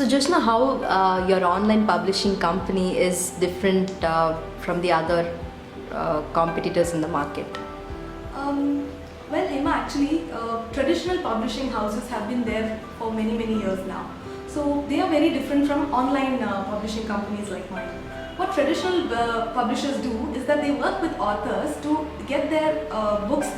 So just now, how your online publishing company is different from the other competitors in the market? Well, Hema, actually, traditional publishing houses have been there for many years now. So they are very different from online publishing companies like mine. What traditional publishers do is that they work with authors to get their books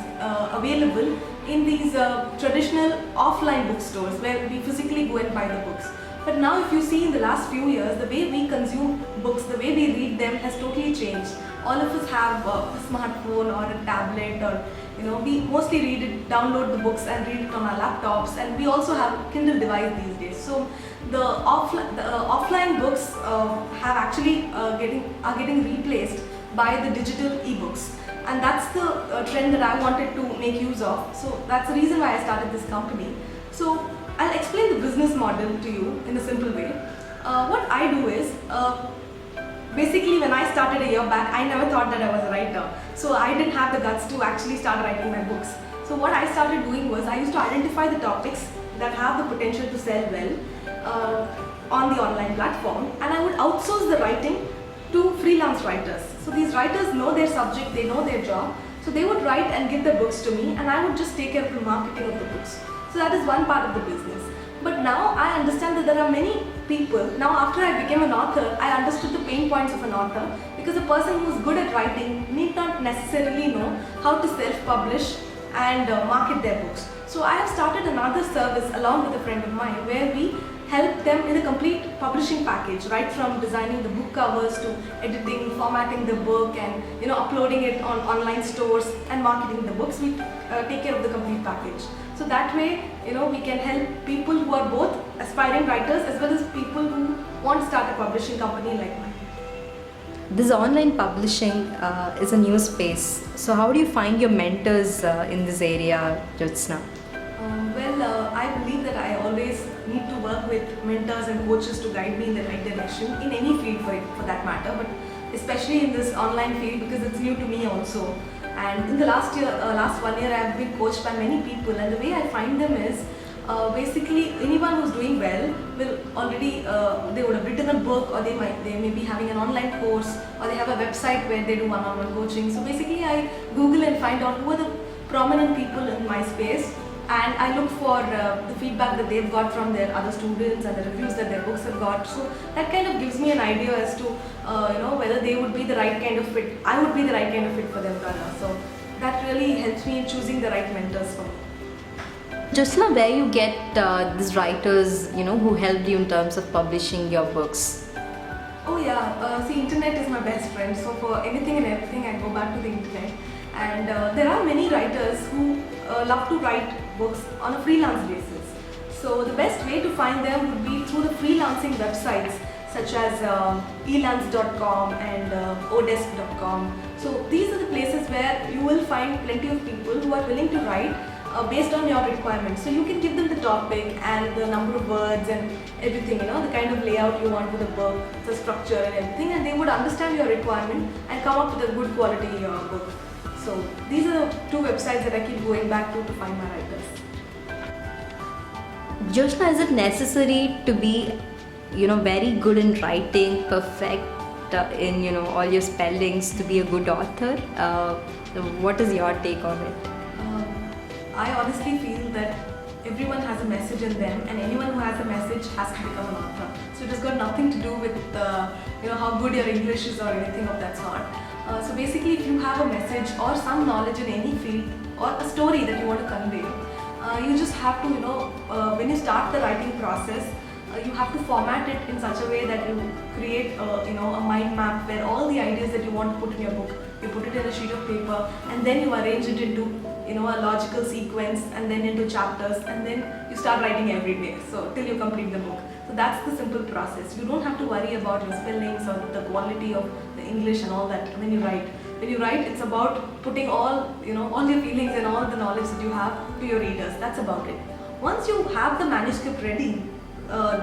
available in these traditional offline bookstores where we physically go and buy the books. But now if you see in the last few years, the way we consume books, the way we read them has totally changed. All of us have a smartphone or a tablet, or we mostly read it, download the books and read it on our laptops, and we also have Kindle device these days. So the offline books have actually are getting replaced by the digital ebooks, and that's the trend that I wanted to make use of. So that's the reason why I started this company. So I'll explain the business model to you in a simple way. What I do is, basically when I started a year back, I never thought that I was a writer. So I didn't have the guts to actually start writing my books. So what I started doing was, I used to identify the topics that have the potential to sell well on the online platform, and I would outsource the writing to freelance writers. So these writers know their subject, they know their job. So they would write and give the books to me, and I would just take care of the marketing of the books. So that is one part of the business. But now I understand that there are many people, now after I became an author, I understood the pain points of an author, because a person who is good at writing need not necessarily know how to self-publish and market their books. So I have started another service along with a friend of mine, where we help them in a complete publishing package, right from designing the book covers to editing, formatting the book, and uploading it on online stores and marketing the books. We take care of the complete package. So that way, we can help people who are both aspiring writers as well as people who want to start a publishing company like mine. This online publishing is a new space. So how do you find your mentors in this area, Jyotsna? I believe that I always need to work with mentors and coaches to guide me in the right direction in any field for that matter, but especially in this online field because it's new to me also. And in the last 1 year, I have been coached by many people, and the way I find them is basically anyone who's doing well will already they would have written a book, or they may be having an online course, or they have a website where they do one-on-one coaching. So basically, I Google and find out who are the prominent people in my space, and I look for the feedback that they've got from their other students and the reviews that their books have got. So that kind of gives me an idea as to whether they would be the right kind of fit. I would be the right kind of fit for them rather. So that really helps me in choosing the right mentors for me. Jyotsna, where you get these writers, who helped you in terms of publishing your books? Oh yeah, see, internet is my best friend. So for anything and everything, I go back to the internet. And there are many writers who love to write books on a freelance basis. So the best way to find them would be through the freelancing websites such as elance.com and odesk.com. So these are the places where you will find plenty of people who are willing to write based on your requirements. So you can give them the topic and the number of words and everything, the kind of layout you want for the book, the structure and everything, and they would understand your requirement and come up with a good quality book. So these are the two websites that I keep going back to find my writers. Jyotsna, is it necessary to be, very good in writing, perfect in, all your spellings to be a good author? What is your take on it? I honestly feel that everyone has a message in them, and anyone who has a message has to become an author. So it has got nothing to do with how good your English is or anything of that sort. So basically, if you have a message or some knowledge in any field or a story that you want to convey, you just have to, when you start the writing process, you have to format it in such a way that you create, a mind map where all the ideas that you want to put in your book, you put it in a sheet of paper, and then you arrange it into, a logical sequence, and then into chapters, and then you start writing every day. So till you complete the book. So that's the simple process. You don't have to worry about your spellings or the quality of the English and all that when you write. When you write, it's about putting all your feelings and all the knowledge that you have to your readers. That's about it. Once you have the manuscript ready,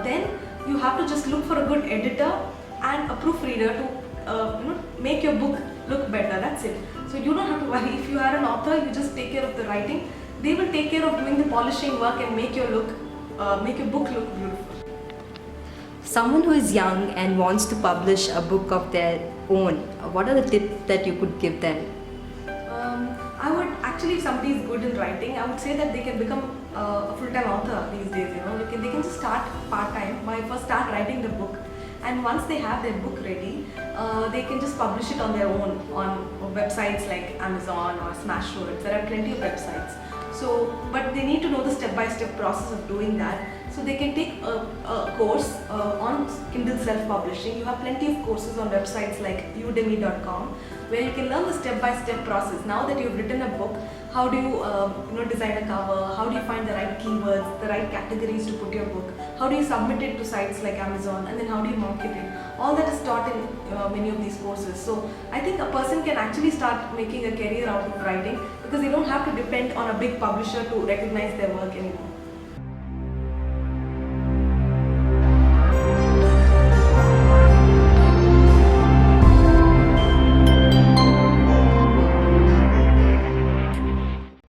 then you have to just look for a good editor and a proofreader to make your book look better. That's it. So you don't have to worry. If you are an author, you just take care of the writing. They will take care of doing the polishing work and make your book look beautiful. someone who is young and wants to publish a book of their own, what are the tips that you could give them? I would actually, if somebody is good in writing, I would say that they can become a full-time author these days. They can just start part-time by first start writing the book, and once they have their book ready, they can just publish it on their own on websites like Amazon or Smashwords. There are plenty of websites. So, but they need to know the step-by-step process of doing that. So they can take a course on Kindle self-publishing. You have plenty of courses on websites like udemy.com where you can learn the step-by-step process. Now that you've written a book, how do you design a cover? How do you find the right keywords, the right categories to put your book? How do you submit it to sites like Amazon, and then how do you market it? All that is taught in many of these courses. So I think a person can actually start making a career out of writing because they don't have to depend on a big publisher to recognize their work anymore.